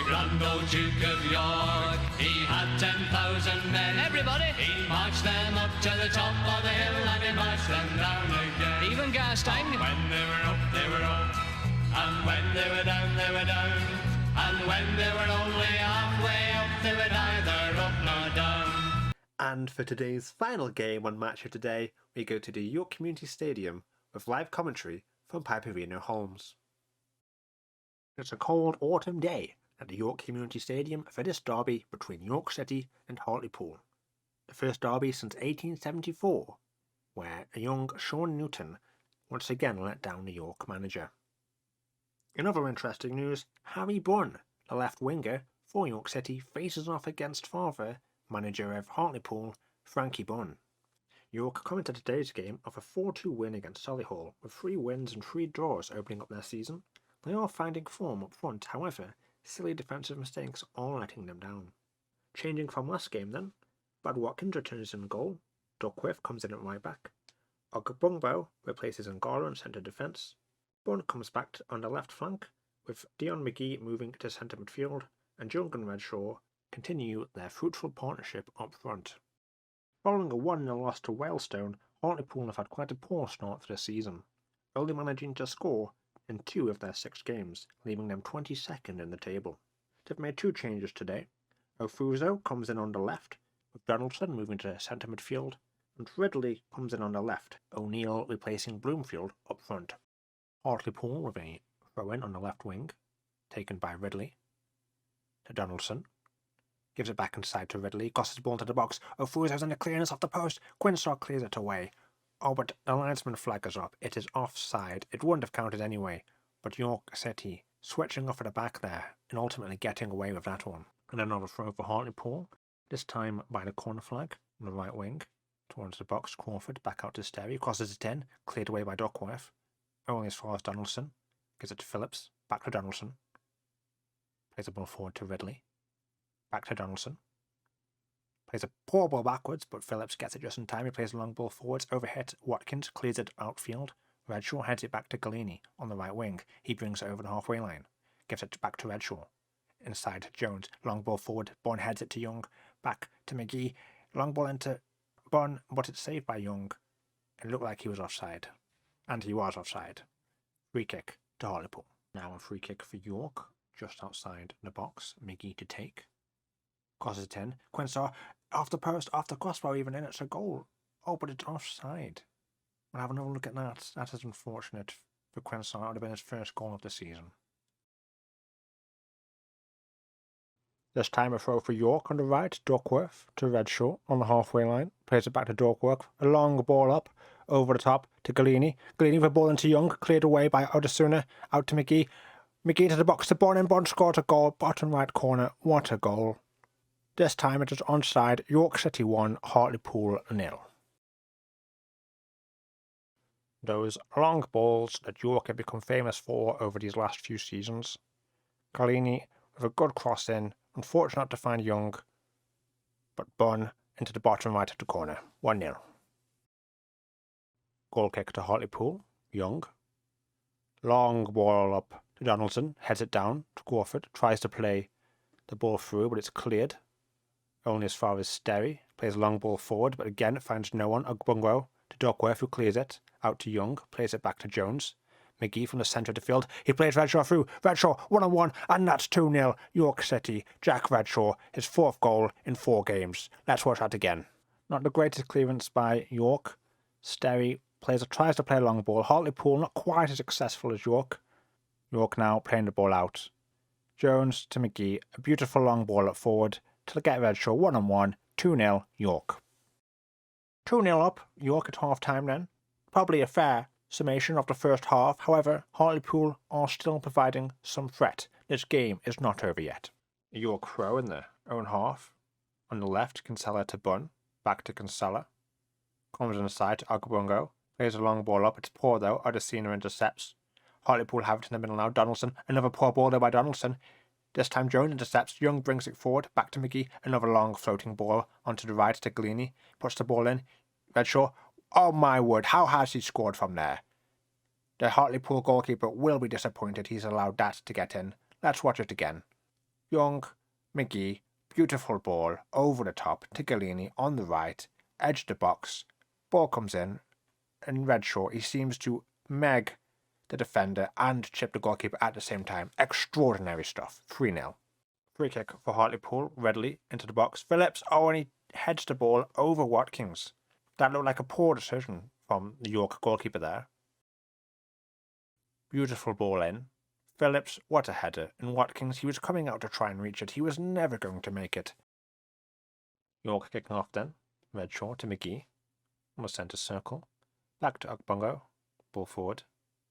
grand old Duke of York, he had 10,000 men. Everybody! He marched them up to the top of the hill and he marched them down again. Even Garstein. When they were up, they were up. And when they were down, they were down. And when they were only halfway up, they were neither up nor down. And for today's final game on Match of Today, we go to the York Community Stadium with live commentary from Piperino Holmes. It's a cold autumn day at the York Community Stadium for this derby between York City and Hartlepool. The first derby since 1874, where a young Sean Newton once again let down the York manager. In other interesting news, Harry Bunn, the left winger for York City, faces off against father, manager of Hartlepool, Frankie Bunn. York commented today's game of a 4-2 win against Solihull, with 3 wins and 3 draws opening up their season. They are finding form up front, however, silly defensive mistakes are letting them down. Changing from last game then, Brad Watkins returns in goal, Duckworth comes in at right back, Ogbungbo replaces Ngara in centre defence, Bunn comes back on the left flank, with Dion McGee moving to centre midfield, and Jung and Redshaw continue their fruitful partnership up front. Following a 1-0 loss to Whalestone, Hartlepool have had quite a poor start to the season, only managing to score in 2 of their 6 games, leaving them 22nd in the table. They've made 2 changes today. Ofuso comes in on the left, with Donaldson moving to centre midfield, and Ridley comes in on the left, O'Neill replacing Bloomfield up front. Hartlepool with a throw-in on the left wing, taken by Ridley, to Donaldson. Gives it back inside to Ridley, crosses the ball into the box, Ofuso's in the clearance off the post, Quinsaw clears it away. Oh, but the linesman flag is up. It is offside. It wouldn't have counted anyway, but York City switching off at the back there and ultimately getting away with that one. And another throw for Hartlepool, this time by the corner flag on the right wing, towards the box. Crawford back out to Sterry, crosses it in, cleared away by Duckworth. Only as far as Donaldson, gives it to Phillips, back to Donaldson. Plays the ball forward to Ridley, back to Donaldson. Plays a poor ball backwards, but Phillips gets it just in time. He plays a long ball forwards, overhit Watkins, clears it outfield. Redshaw heads it back to Galini on the right wing. He brings it over the halfway line, gives it back to Redshaw. Inside to Jones, long ball forward, Bunn heads it to Young, back to McGee, long ball into Bunn, but it's saved by Young. It looked like he was offside, and he was offside. Free kick to Hartlepool. Now a free kick for York, just outside the box, McGee to take. Crosses it in, Quinsaw off the post, off the crossbar even in, it's a goal. Oh, but it's offside. We'll have another look at that. That is unfortunate for Quinsaw. That would have been his first goal of the season. This time a throw for York on the right, Duckworth to Redshaw on the halfway line. Plays it back to Duckworth, a long ball up, over the top to Galini. Galini with a ball into Young, cleared away by Odesuna, out to McGee. McGee to the box to Bunn, and Bunn scored a goal, bottom right corner. What a goal. This time it is onside, York City 1, Hartlepool 0. Those long balls that York have become famous for over these last few seasons. Galini with a good cross in, unfortunate to find Young, but Bunn into the bottom right of the corner, 1-0. Goal kick to Hartlepool, Young. Long ball up to Donaldson, heads it down to Crawford, tries to play the ball through, but it's cleared. Only as far as Sterry, plays a long ball forward, but again it finds no one. Ogbungbo to Duckworth, who clears it, out to Young, plays it back to Jones. McGee from the centre of the field, he plays Redshaw through, Redshaw 1-on-1, and that's 2-0, York City, Jack Redshaw, his 4th goal in 4 games. Let's watch that again. Not the greatest clearance by York. Sterry tries to play a long ball. Hartlepool not quite as successful as York. York now playing the ball out. Jones to McGee, a beautiful long ball up forward to get Redshaw 1-on-1, 2-0 York. 2-0 up, York at half time then. Probably a fair summation of the first half. However, Hartlepool are still providing some threat. This game is not over yet. York throw in the own half. On the left, Kinsella to Bunn. Back to Kinsella. Comes inside to Ogbungo. Plays a long ball up. It's poor though. Odesina intercepts. Hartlepool have it in the middle now. Donaldson. Another poor ball there by Donaldson. This time Jones intercepts. Young brings it forward. Back to McGee. Another long floating ball onto the right to Galini. Puts the ball in. Redshaw. Oh my word. How has he scored from there? The Hartlepool goalkeeper will be disappointed he's allowed that to get in. Let's watch it again. Young, McGee, beautiful ball over the top to Galini on the right, edge of the box. Ball comes in, and Redshaw, he seems to meg the defender and chip the goalkeeper at the same time. Extraordinary stuff. 3-0. Free kick for Hartlepool, readily into the box. Phillips, and he heads the ball over Watkins. That looked like a poor decision from the York goalkeeper there. Beautiful ball in. Phillips, what a header. And Watkins, he was coming out to try and reach it. He was never going to make it. York kicking off then. Redshaw to McGee. On the centre circle. Back to Okbongo. Ball forward.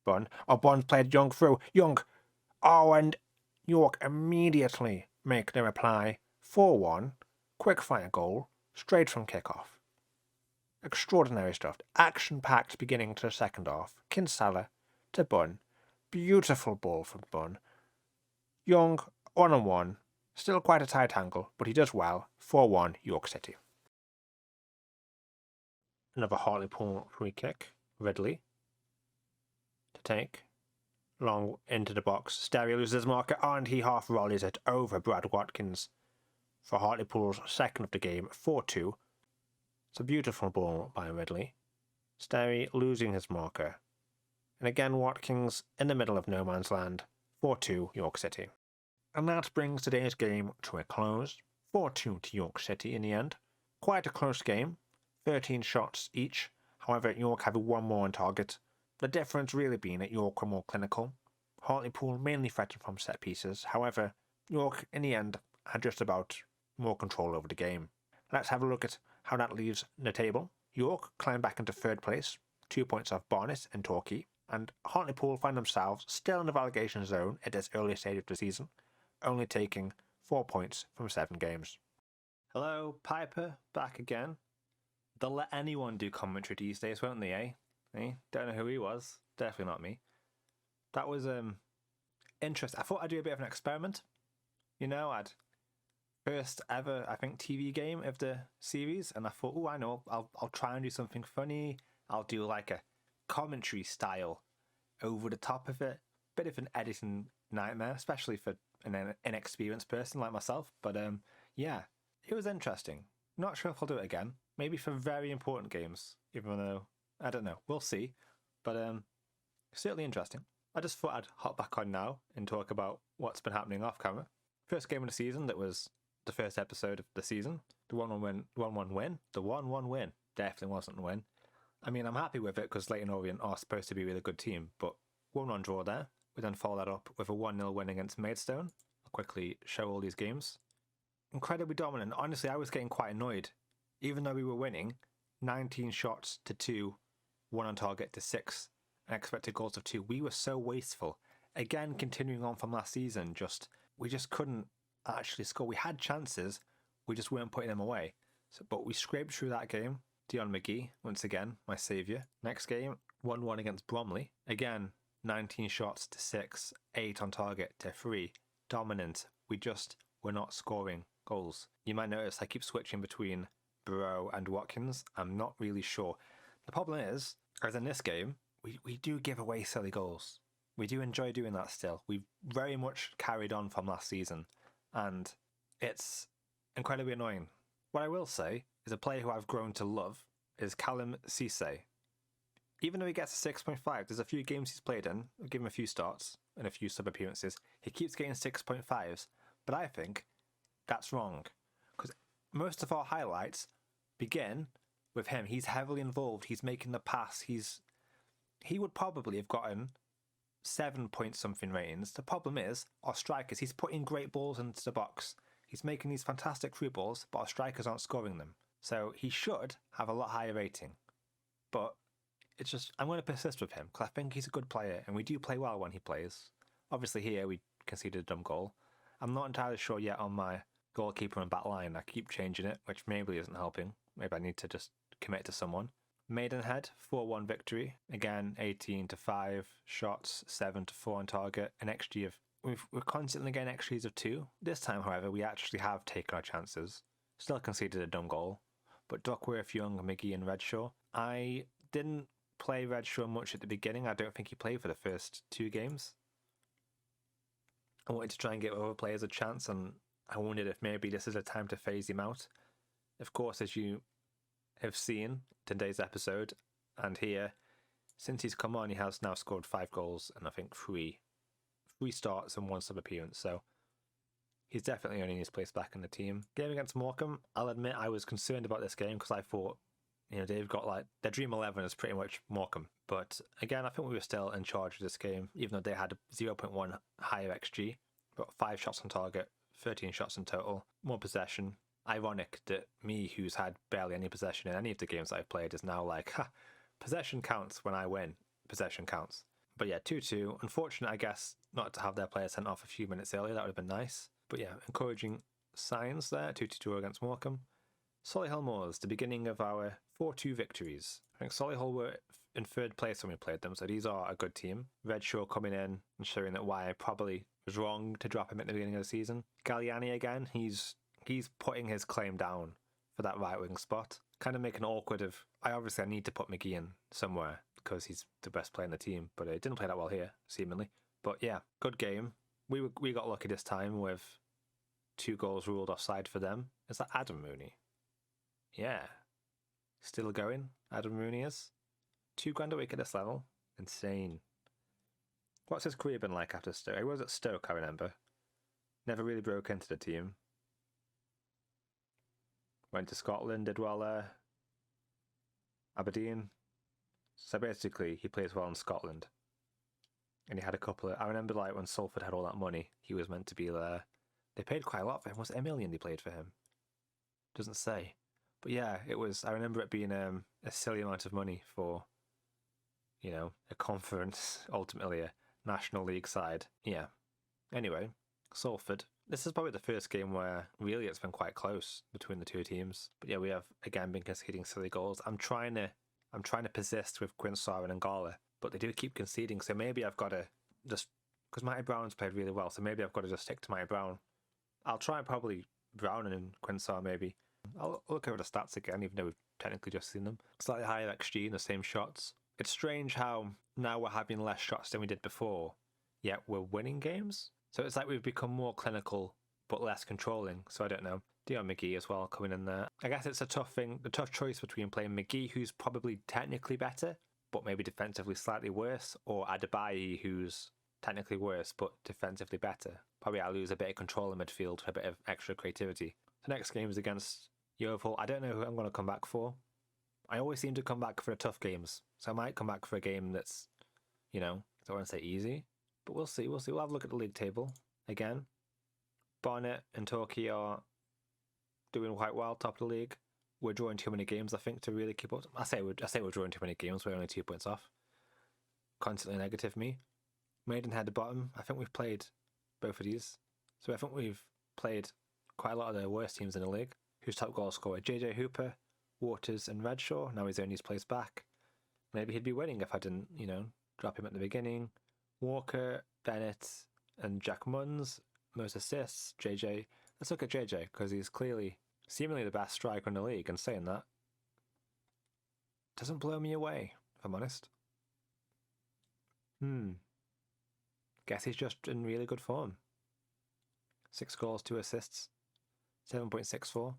Bunn. Bunn played Young through. Young. And York immediately make the reply. 4-1. Quick fire goal. Straight from kickoff. Extraordinary stuff. Action-packed beginning to the second half. Kinsella to Bunn. Beautiful ball from Bunn. Young, 1-on-1. Still quite a tight angle, but he does well. 4-1, York City. Another Hartlepool free kick. Ridley to take. Long into the box. Sterry loses his marker, and he half rollies it over Brad Watkins for Hartlepool's second of the game. 4-2. It's a beautiful ball by Ridley. Sterry losing his marker. And again, Watkins in the middle of no man's land. 4-2, York City. And that brings today's game to a close. 4-2 to York City in the end. Quite a close game. 13 shots each. However, York have one more on target. The difference really being that York were more clinical. Hartlepool mainly threatened from set pieces. However, York in the end had just about more control over the game. Let's have a look at how that leaves the table. York climb back into third place, 2 points off Barnet and Torquay, and Hartlepool find themselves still in the relegation zone at this early stage of the season, only taking 4 points from 7 games. Hello, Piper, back again. They'll let anyone do commentary these days, won't they, eh? Don't know who he was. Definitely not me. That was interesting. I thought I'd do a bit of an experiment. I'd first ever, I think, TV game of the series, and I thought, I know, I'll try and do something funny. I'll do like a commentary style over the top of it. Bit of an editing nightmare, especially for an inexperienced person like myself. But yeah, it was interesting. Not sure if I'll do it again. Maybe for very important games, even though, I don't know, we'll see. But certainly interesting. I just thought I'd hop back on now and talk about what's been happening off camera. First game of the season, that was the first episode of the season. The 1-1 win. The 1-1 win. Definitely wasn't a win. I mean, I'm happy with it because Leyton Orient are supposed to be a really good team, but 1-1 draw there. We then follow that up with a 1-0 win against Maidstone. I'll quickly show all these games. Incredibly dominant. Honestly, I was getting quite annoyed. Even though we were winning, 19 shots to 2, 1 on target to 6, and expected goals of 2. We were so wasteful. Again, continuing on from last season, we just couldn't actually score. We had chances, we just weren't putting them away. But we scraped through that game. Dion McGee, once again, my saviour. Next game, 1-1 against Bromley. Again, 19 shots to 6, 8 on target to 3. Dominant. We just were not scoring goals. You might notice I keep switching between Burrow and Watkins. I'm not really sure. The problem is, as in this game, we do give away silly goals. We do enjoy doing that still. We've very much carried on from last season, and it's incredibly annoying. What I will say is a player who I've grown to love is Callum Cisse. Even though he gets a 6.5, there's a few games he's played in, I'll give him a few starts and a few sub-appearances, he keeps getting 6.5s, but I think that's wrong. Because most of our highlights begin with him. He's heavily involved, he's making the pass, he would probably have gotten 7-point-something ratings. The problem is, our strikers, he's putting great balls into the box. He's making these fantastic through balls, but our strikers aren't scoring them. So he should have a lot higher rating. But it's just, I'm going to persist with him, because I think he's a good player, and we do play well when he plays. Obviously here we conceded a dumb goal. I'm not entirely sure yet on my goalkeeper and back line. I keep changing it, which maybe isn't helping. Maybe I need to just commit to someone. Maidenhead, 4-1 victory. Again, 18-5 shots, 7-4 on target. An XG of... We're constantly getting XGs of 2. This time, however, we actually have taken our chances. Still conceded a dumb goal. But Duckworth, Young, McGee and Redshaw. I didn't play Redshaw much at the beginning. I don't think he played for the first 2 games. I wanted to try and give other players a chance, and I wondered if maybe this is a time to phase him out. Of course, as you have seen today's episode and here, since he's come on, he has now scored 5 goals and I think 3 starts and 1 sub appearance. So he's definitely earning his place back in the team. Game against Morecambe, I'll admit I was concerned about this game because I thought, they've got like their dream 11 is pretty much Morecambe. But again, I think we were still in charge of this game, even though they had a 0.1 higher XG. Got 5 shots on target, 13 shots in total, more possession. Ironic that me, who's had barely any possession in any of the games that I've played, is now like, possession counts when I win. Possession counts. But yeah, 2-2. Unfortunate, I guess, not to have their player sent off a few minutes earlier. That would have been nice. But yeah, encouraging signs there. 2-2 against Morecambe. Solihull Moors, the beginning of our 4-2 victories. I think Solihull were in 3rd place when we played them, so these are a good team. Redshaw coming in and showing that why I probably was wrong to drop him at the beginning of the season. Galliani again, he's putting his claim down for that right wing spot. Kind of making it awkward of, I need to put McGee in somewhere because he's the best player in the team, but it didn't play that well here, seemingly. But yeah, good game. We got lucky this time with 2 goals ruled offside for them. Is that Adam Mooney? Yeah. Still going, Adam Mooney is. $2,000 a week at this level. Insane. What's his career been like after Stoke? He was at Stoke, I remember. Never really broke into the team. Went to Scotland, did well there. Aberdeen. So basically, he plays well in Scotland. And he had a couple of... I remember like when Salford had all that money, he was meant to be there. They paid quite a lot for him. Was it $1 million they paid for him? Doesn't say. But yeah, it was... I remember it being a silly amount of money for, a conference, ultimately a National League side. Yeah. Anyway, Salford. This is probably the first game where really it's been quite close between the 2 teams. But yeah, we have again been conceding silly goals. I'm trying to persist with Quinsar and Ngala, but they do keep conceding. So maybe I've got to just, because Matty Brown's played really well, so maybe I've got to just stick to Matty Brown. I'll try probably Brown and Quinsar maybe. I'll look over the stats again, even though we've technically just seen them. Slightly higher XG in the same shots. It's strange how now we're having less shots than we did before, yet we're winning games. So it's like we've become more clinical, but less controlling. So I don't know. Dion McGee as well coming in there. I guess it's a tough choice between playing McGee, who's probably technically better, but maybe defensively slightly worse, or Adebayo, who's technically worse, but defensively better. Probably I'll lose a bit of control in midfield for a bit of extra creativity. The next game is against Yeovil. I don't know who I'm going to come back for. I always seem to come back for the tough games. So I might come back for a game that's, I don't want to say easy. But we'll see. We'll have a look at the league table again. Barnet and Torquay are doing quite well, top of the league. We're drawing too many games, I think, to really keep up. I say we're drawing too many games. We're only 2 points off. Constantly negative, me. Maidenhead at bottom. I think we've played both of these. So I think we've played quite a lot of the worst teams in the league. Who's top goal scorer? JJ Hooper, Waters and Redshaw. Now he's earned his place back. Maybe he'd be winning if I didn't, drop him at the beginning. Walker, Bennett, and Jack Munns, most assists. JJ. Let's look at JJ, because he's clearly, seemingly the best striker in the league, and saying that doesn't blow me away, if I'm honest. Guess he's just in really good form. 6 goals, 2 assists, 7.64.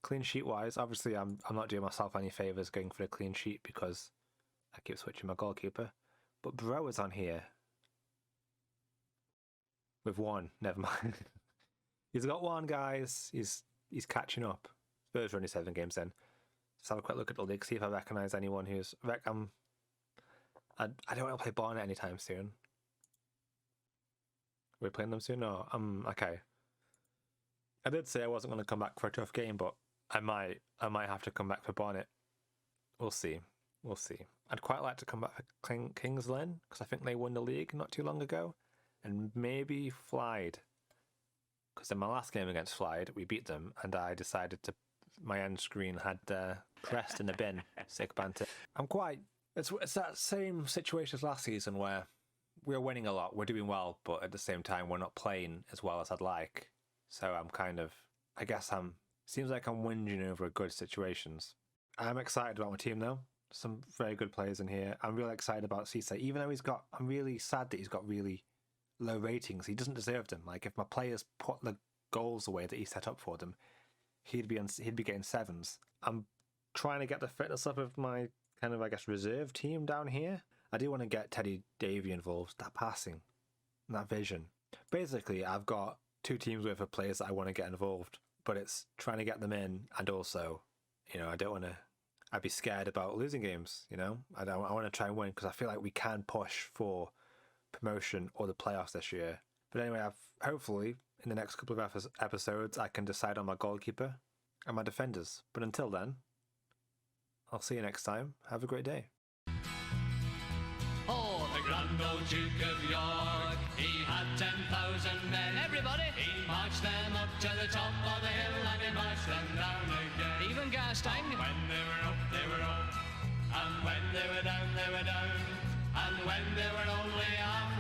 Clean sheet wise, obviously I'm not doing myself any favours going for a clean sheet because I keep switching my goalkeeper. But Bro is on here with 1. Never mind. He's got 1, guys. He's catching up. Spurs are only 7 games in. Let's have a quick look at the league, see if I recognise anyone who's... I don't want to play Barnet anytime soon. We're playing them soon? No, okay. I did say I wasn't going to come back for a tough game, but I might have to come back for Barnet. We'll see. I'd quite like to come back for Kings Lynn, because I think they won the league not too long ago. And maybe Flyde. Because in my last game against Flyde, we beat them, and I decided to... My end screen had pressed in the bin. Sick banter. It's that same situation as last season where we're winning a lot, we're doing well, but at the same time we're not playing as well as I'd like. So I'm kind of... Seems like I'm whinging over good situations. I'm excited about my team though. Some very good players in here. I'm really excited about Cisse, even though I'm really sad that he's got really low ratings. He doesn't deserve them. Like, if my players put the goals away that he set up for them, he'd be getting 7s. I'm trying to get the fitness up of my kind of, I guess, reserve team down here. I do want to get Teddy Davy involved, that passing, that vision. Basically, I've got 2 teams worth of players that I want to get involved, but it's trying to get them in, and also, I don't want to. I'd be scared about losing games. I want to try and win because I feel like we can push for promotion or the playoffs this year. But anyway, hopefully in the next couple of episodes I can decide on my goalkeeper and my defenders. But until then, I'll see you next time. Have a great day. Oh, the grand old Duke of York, he had 10,000 men. Everybody! He marched them up to the top of the hill and he marched them down again. Even Gastein. When they were up, they were up. And when they were down, they were down. And when they were only half